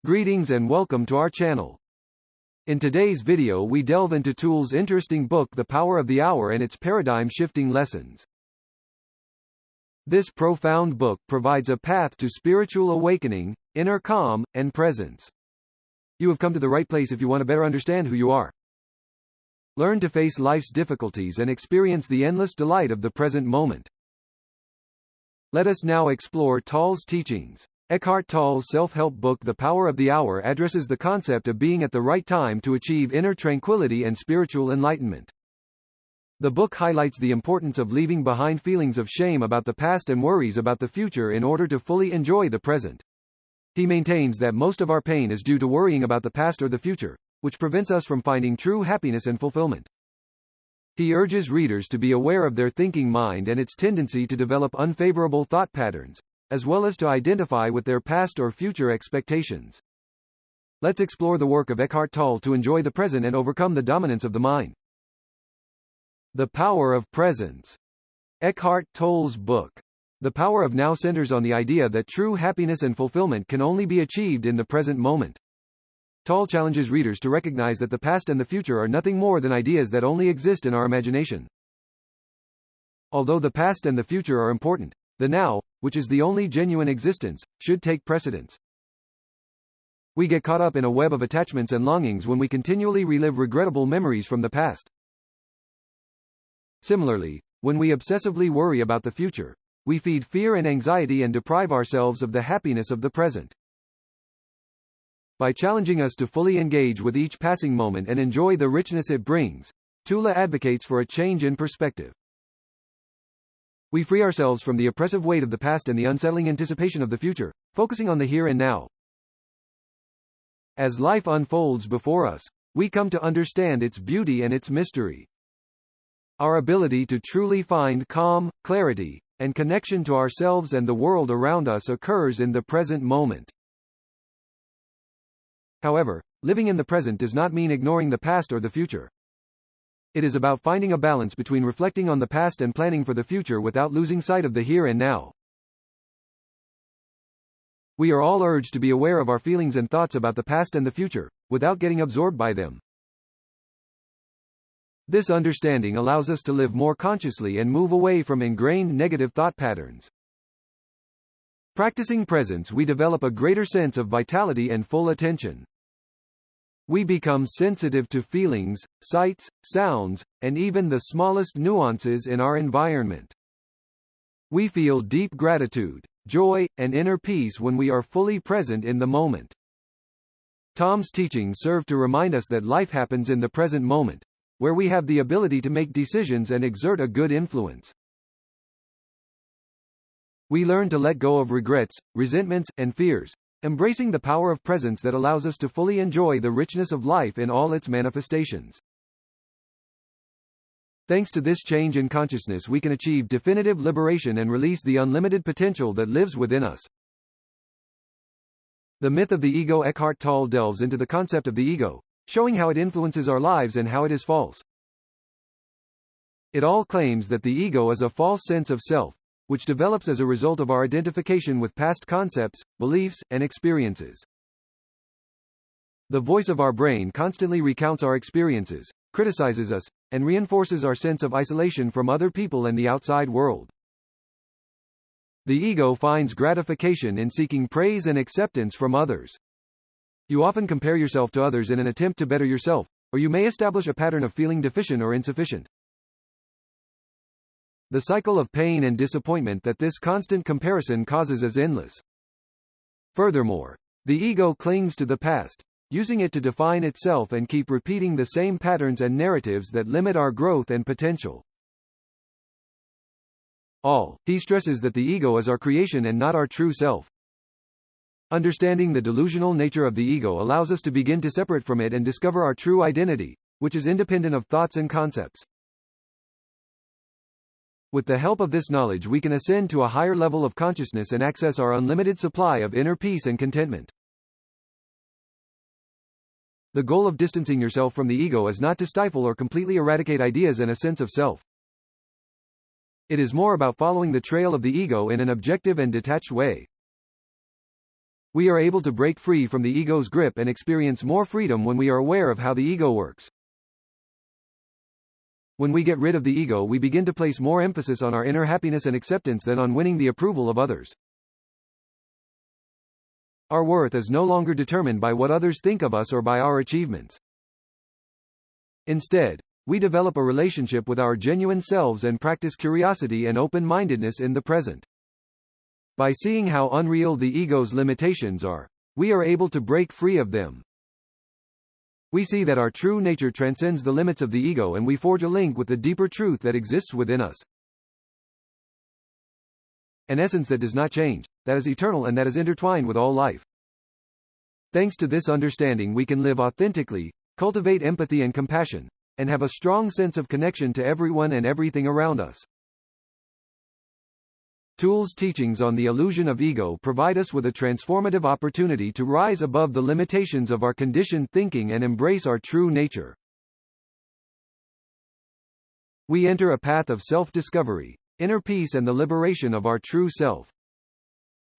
Greetings and welcome to our channel. In today's video we delve into Tolle's interesting book The Power of the Hour and its paradigm-shifting lessons. This profound book provides a path to spiritual awakening, inner calm, and presence. You have come to the right place if you want to better understand who you are. Learn to face life's difficulties and experience the endless delight of the present moment. Let us now explore Tolle's teachings. Eckhart Tolle's self-help book The Power of the Hour addresses the concept of being at the right time to achieve inner tranquility and spiritual enlightenment. The book highlights the importance of leaving behind feelings of shame about the past and worries about the future in order to fully enjoy the present. He maintains that most of our pain is due to worrying about the past or the future, which prevents us from finding true happiness and fulfillment. He urges readers to be aware of their thinking mind and its tendency to develop unfavorable thought patterns, as well as to identify with their past or future expectations. Let's explore the work of Eckhart Tolle to enjoy the present and overcome the dominance of the mind. The Power of Presence. Eckhart Tolle's book, The Power of Now, centers on the idea that true happiness and fulfillment can only be achieved in the present moment. Tolle challenges readers to recognize that the past and the future are nothing more than ideas that only exist in our imagination. Although the past and the future are important, the now, which is the only genuine existence, should take precedence. We get caught up in a web of attachments and longings when we continually relive regrettable memories from the past. Similarly, when we obsessively worry about the future, we feed fear and anxiety and deprive ourselves of the happiness of the present. By challenging us to fully engage with each passing moment and enjoy the richness it brings, Tolle advocates for a change in perspective. We free ourselves from the oppressive weight of the past and the unsettling anticipation of the future, focusing on the here and now. As life unfolds before us, we come to understand its beauty and its mystery. Our ability to truly find calm, clarity, and connection to ourselves and the world around us occurs in the present moment. However, living in the present does not mean ignoring the past or the future. It is about finding a balance between reflecting on the past and planning for the future without losing sight of the here and now. We are all urged to be aware of our feelings and thoughts about the past and the future, without getting absorbed by them. This understanding allows us to live more consciously and move away from ingrained negative thought patterns. Practicing presence, we develop a greater sense of vitality and full attention. We become sensitive to feelings, sights, sounds, and even the smallest nuances in our environment. We feel deep gratitude, joy, and inner peace when we are fully present in the moment. Tolle's teachings serve to remind us that life happens in the present moment, where we have the ability to make decisions and exert a good influence. We learn to let go of regrets, resentments, and fears, embracing the power of presence that allows us to fully enjoy the richness of life in all its manifestations. Thanks to this change in consciousness, we can achieve definitive liberation and release the unlimited potential that lives within us. The myth of the ego. Eckhart Tolle delves into the concept of the ego, showing how it influences our lives and how it is false. It all claims that the ego is a false sense of self, which develops as a result of our identification with past concepts, beliefs, and experiences. The voice of our brain constantly recounts our experiences, criticizes us, and reinforces our sense of isolation from other people and the outside world. The ego finds gratification in seeking praise and acceptance from others. You often compare yourself to others in an attempt to better yourself, or you may establish a pattern of feeling deficient or insufficient. The cycle of pain and disappointment that this constant comparison causes is endless. Furthermore, the ego clings to the past, using it to define itself and keep repeating the same patterns and narratives that limit our growth and potential. He stresses that the ego is our creation and not our true self. Understanding the delusional nature of the ego allows us to begin to separate from it and discover our true identity, which is independent of thoughts and concepts. With the help of this knowledge, we can ascend to a higher level of consciousness and access our unlimited supply of inner peace and contentment. The goal of distancing yourself from the ego is not to stifle or completely eradicate ideas and a sense of self. It is more about following the trail of the ego in an objective and detached way. We are able to break free from the ego's grip and experience more freedom when we are aware of how the ego works. When we get rid of the ego, we begin to place more emphasis on our inner happiness and acceptance than on winning the approval of others. Our worth is no longer determined by what others think of us or by our achievements. Instead, we develop a relationship with our genuine selves and practice curiosity and open-mindedness in the present. By seeing how unreal the ego's limitations are, we are able to break free of them. We see that our true nature transcends the limits of the ego, and we forge a link with the deeper truth that exists within us. An essence that does not change, that is eternal and that is intertwined with all life. Thanks to this understanding, we can live authentically, cultivate empathy and compassion, and have a strong sense of connection to everyone and everything around us. Tolle's teachings on the illusion of ego provide us with a transformative opportunity to rise above the limitations of our conditioned thinking and embrace our true nature. We enter a path of self-discovery, inner peace and the liberation of our true self.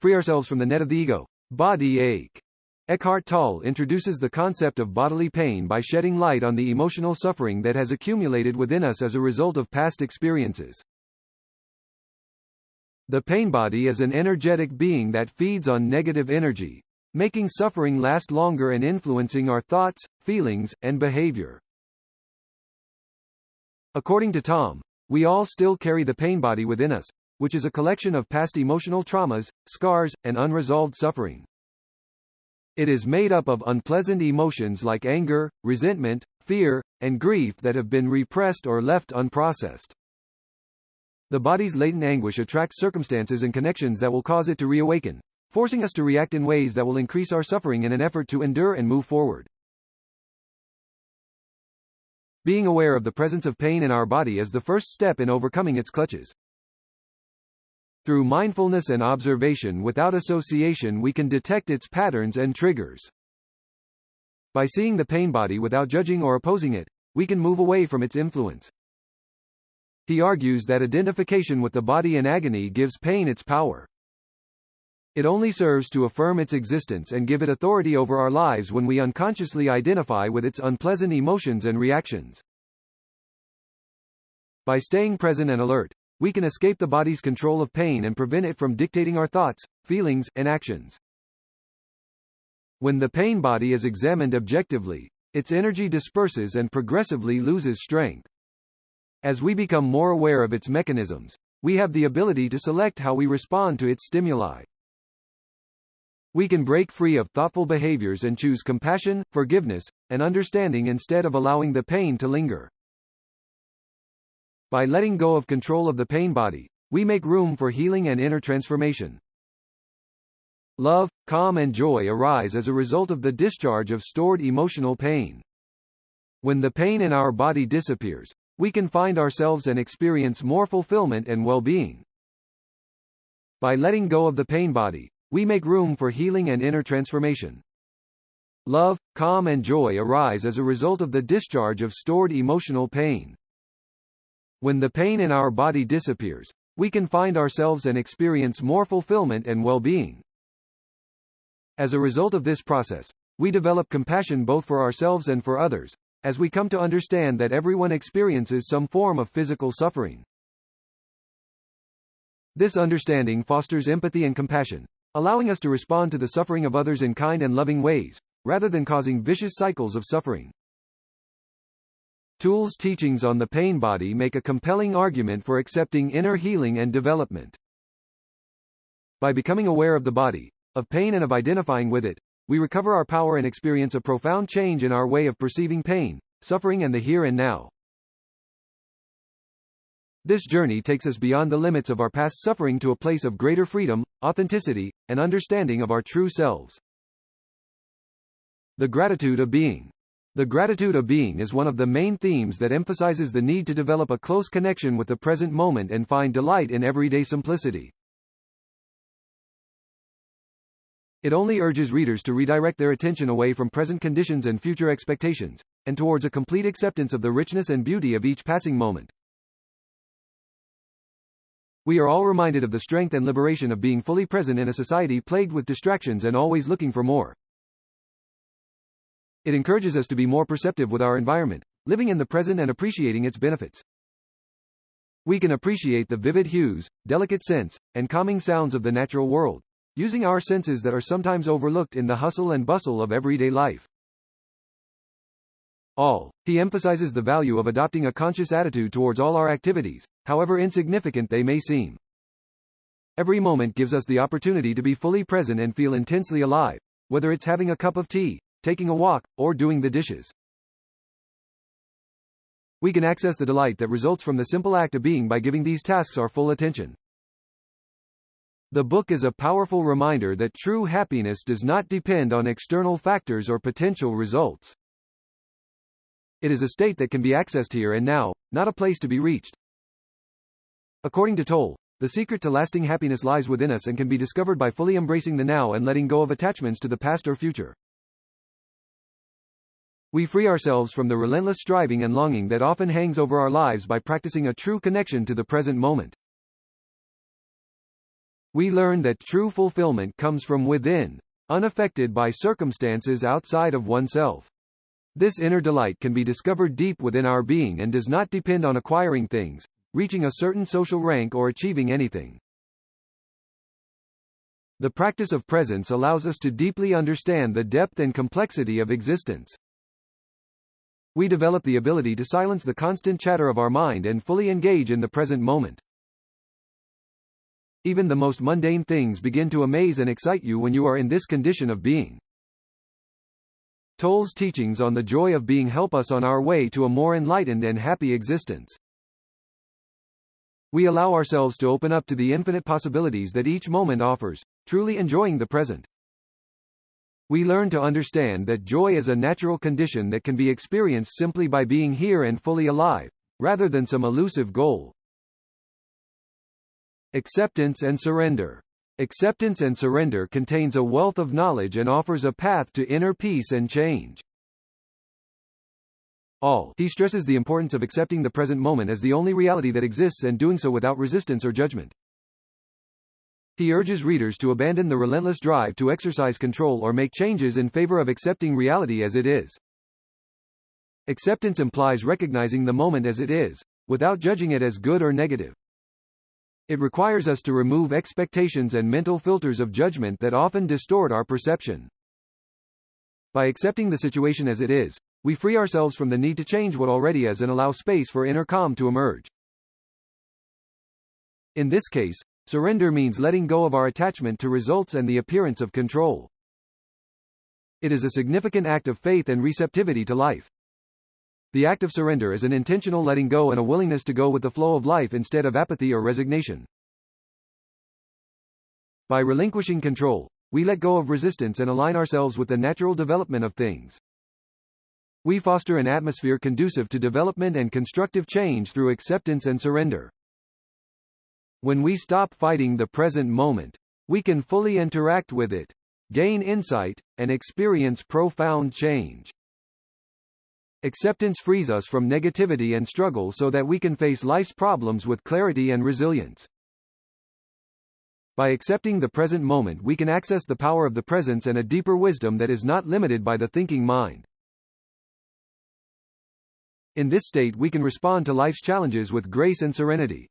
Free ourselves from the net of the ego, body ache. Eckhart Tolle introduces the concept of bodily pain by shedding light on the emotional suffering that has accumulated within us as a result of past experiences. The pain body is an energetic being that feeds on negative energy, making suffering last longer and influencing our thoughts, feelings, and behavior. According to Tom, we all still carry the pain body within us, which is a collection of past emotional traumas, scars, and unresolved suffering. It is made up of unpleasant emotions like anger, resentment, fear, and grief that have been repressed or left unprocessed. The body's latent anguish attracts circumstances and connections that will cause it to reawaken, forcing us to react in ways that will increase our suffering in an effort to endure and move forward. Being aware of the presence of pain in our body is the first step in overcoming its clutches. Through mindfulness and observation without association, we can detect its patterns and triggers. By seeing the pain body without judging or opposing it, we can move away from its influence. He argues that identification with the body in agony gives pain its power. It only serves to affirm its existence and give it authority over our lives when we unconsciously identify with its unpleasant emotions and reactions. By staying present and alert, we can escape the body's control of pain and prevent it from dictating our thoughts, feelings, and actions. When the pain body is examined objectively, its energy disperses and progressively loses strength. As we become more aware of its mechanisms, we have the ability to select how we respond to its stimuli. We can break free of thoughtful behaviors and choose compassion, forgiveness, and understanding instead of allowing the pain to linger. By letting go of control of the pain body, we make room for healing and inner transformation. Love, calm and joy arise as a result of the discharge of stored emotional pain. When the pain in our body disappears, we can find ourselves and experience more fulfillment and well-being. By letting go of the pain body, we make room for healing and inner transformation. Love, calm and joy arise as a result of the discharge of stored emotional pain. When the pain in our body disappears, we can find ourselves and experience more fulfillment and well-being. As a result of this process, we develop compassion both for ourselves and for others, as we come to understand that everyone experiences some form of physical suffering. This understanding fosters empathy and compassion, allowing us to respond to the suffering of others in kind and loving ways, rather than causing vicious cycles of suffering. Tolle's teachings on the pain body make a compelling argument for accepting inner healing and development. By becoming aware of the body, of pain and of identifying with it, we recover our power and experience a profound change in our way of perceiving pain, suffering and the here and now. This journey takes us beyond the limits of our past suffering to a place of greater freedom, authenticity, and understanding of our true selves. The gratitude of being. The gratitude of being is one of the main themes that emphasizes the need to develop a close connection with the present moment and find delight in everyday simplicity. It only urges readers to redirect their attention away from present conditions and future expectations, and towards a complete acceptance of the richness and beauty of each passing moment. We are all reminded of the strength and liberation of being fully present in a society plagued with distractions and always looking for more. It encourages us to be more perceptive with our environment, living in the present and appreciating its benefits. We can appreciate the vivid hues, delicate scents, and calming sounds of the natural world, using our senses that are sometimes overlooked in the hustle and bustle of everyday life. He emphasizes the value of adopting a conscious attitude towards all our activities, however insignificant they may seem. Every moment gives us the opportunity to be fully present and feel intensely alive, whether it's having a cup of tea, taking a walk, or doing the dishes. We can access the delight that results from the simple act of being by giving these tasks our full attention. The book is a powerful reminder that true happiness does not depend on external factors or potential results. It is a state that can be accessed here and now, not a place to be reached. According to Tolle, the secret to lasting happiness lies within us and can be discovered by fully embracing the now and letting go of attachments to the past or future. We free ourselves from the relentless striving and longing that often hangs over our lives by practicing a true connection to the present moment. We learn that true fulfillment comes from within, unaffected by circumstances outside of oneself. This inner delight can be discovered deep within our being and does not depend on acquiring things, reaching a certain social rank or achieving anything. The practice of presence allows us to deeply understand the depth and complexity of existence. We develop the ability to silence the constant chatter of our mind and fully engage in the present moment. Even the most mundane things begin to amaze and excite you when you are in this condition of being. Tolle's teachings on the joy of being help us on our way to a more enlightened and happy existence. We allow ourselves to open up to the infinite possibilities that each moment offers, truly enjoying the present. We learn to understand that joy is a natural condition that can be experienced simply by being here and fully alive, rather than some elusive goal. Acceptance and surrender. Acceptance and surrender contains a wealth of knowledge and offers a path to inner peace and change. He stresses the importance of accepting the present moment as the only reality that exists and doing so without resistance or judgment. He urges readers to abandon the relentless drive to exercise control or make changes in favor of accepting reality as it is. Acceptance implies recognizing the moment as it is, without judging it as good or negative. It requires us to remove expectations and mental filters of judgment that often distort our perception. By accepting the situation as it is, we free ourselves from the need to change what already is and allow space for inner calm to emerge. In this case, surrender means letting go of our attachment to results and the appearance of control. It is a significant act of faith and receptivity to life. The act of surrender is an intentional letting go and a willingness to go with the flow of life instead of apathy or resignation. By relinquishing control, we let go of resistance and align ourselves with the natural development of things. We foster an atmosphere conducive to development and constructive change through acceptance and surrender. When we stop fighting the present moment, we can fully interact with it, gain insight, and experience profound change. Acceptance frees us from negativity and struggle so that we can face life's problems with clarity and resilience. By accepting the present moment, we can access the power of the presence and a deeper wisdom that is not limited by the thinking mind. In this state, we can respond to life's challenges with grace and serenity.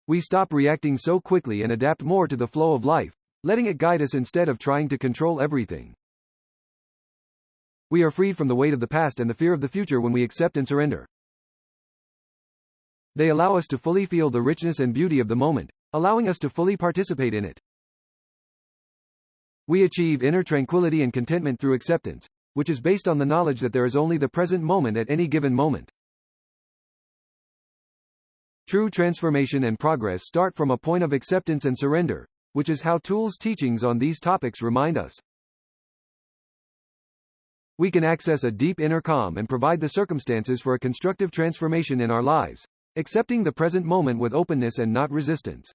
We stop reacting so quickly and adapt more to the flow of life, letting it guide us instead of trying to control everything. We are freed from the weight of the past and the fear of the future when we accept and surrender. They allow us to fully feel the richness and beauty of the moment, allowing us to fully participate in it. We achieve inner tranquility and contentment through acceptance, which is based on the knowledge that there is only the present moment at any given moment. True transformation and progress start from a point of acceptance and surrender, which is how Tolle's teachings on these topics remind us. We can access a deep inner calm and provide the circumstances for a constructive transformation in our lives, accepting the present moment with openness and not resistance.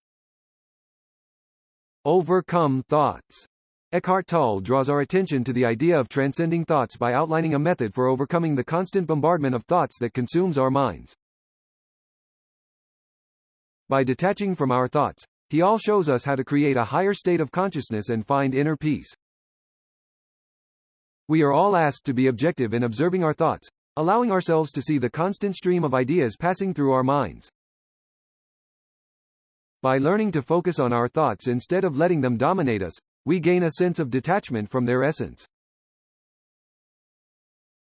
Overcome thoughts. Eckhart Tolle draws our attention to the idea of transcending thoughts by outlining a method for overcoming the constant bombardment of thoughts that consumes our minds. By detaching from our thoughts, he all shows us how to create a higher state of consciousness and find inner peace. We are all asked to be objective in observing our thoughts, allowing ourselves to see the constant stream of ideas passing through our minds. By learning to focus on our thoughts instead of letting them dominate us, we gain a sense of detachment from their essence.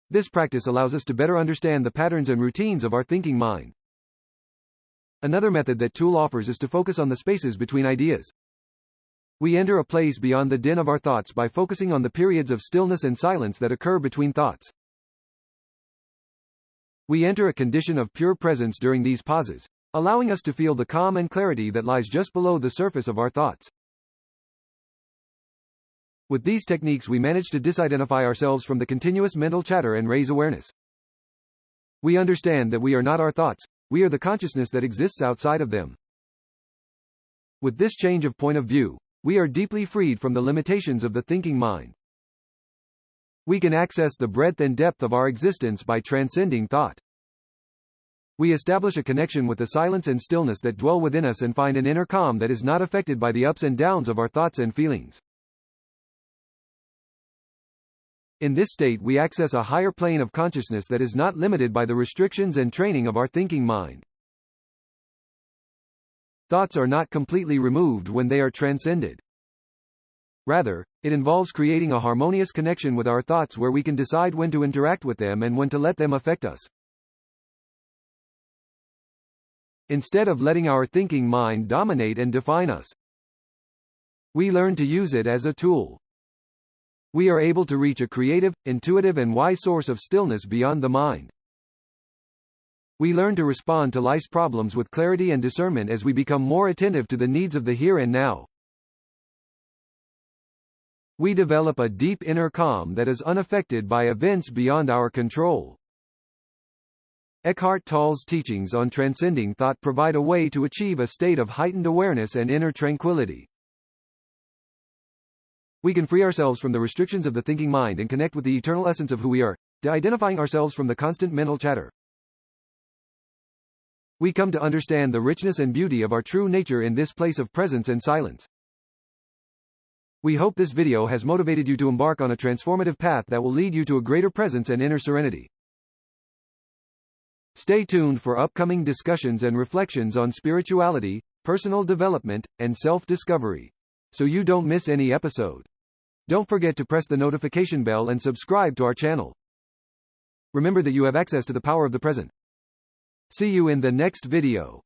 This practice allows us to better understand the patterns and routines of our thinking mind. Another method that Tolle offers is to focus on the spaces between ideas. We enter a place beyond the din of our thoughts by focusing on the periods of stillness and silence that occur between thoughts. We enter a condition of pure presence during these pauses, allowing us to feel the calm and clarity that lies just below the surface of our thoughts. With these techniques, we manage to disidentify ourselves from the continuous mental chatter and raise awareness. We understand that we are not our thoughts, we are the consciousness that exists outside of them. With this change of point of view, we are deeply freed from the limitations of the thinking mind. We can access the breadth and depth of our existence by transcending thought. We establish a connection with the silence and stillness that dwell within us and find an inner calm that is not affected by the ups and downs of our thoughts and feelings. In this state, we access a higher plane of consciousness that is not limited by the restrictions and training of our thinking mind. Thoughts are not completely removed when they are transcended. Rather, it involves creating a harmonious connection with our thoughts where we can decide when to interact with them and when to let them affect us. Instead of letting our thinking mind dominate and define us, we learn to use it as a tool. We are able to reach a creative, intuitive, and wise source of stillness beyond the mind. We learn to respond to life's problems with clarity and discernment as we become more attentive to the needs of the here and now. We develop a deep inner calm that is unaffected by events beyond our control. Eckhart Tolle's teachings on transcending thought provide a way to achieve a state of heightened awareness and inner tranquility. We can free ourselves from the restrictions of the thinking mind and connect with the eternal essence of who we are, de-identifying ourselves from the constant mental chatter. We come to understand the richness and beauty of our true nature in this place of presence and silence. We hope this video has motivated you to embark on a transformative path that will lead you to a greater presence and inner serenity. Stay tuned for upcoming discussions and reflections on spirituality, personal development, and self-discovery, so you don't miss any episode. Don't forget to press the notification bell and subscribe to our channel. Remember that you have access to the power of the present. See you in the next video.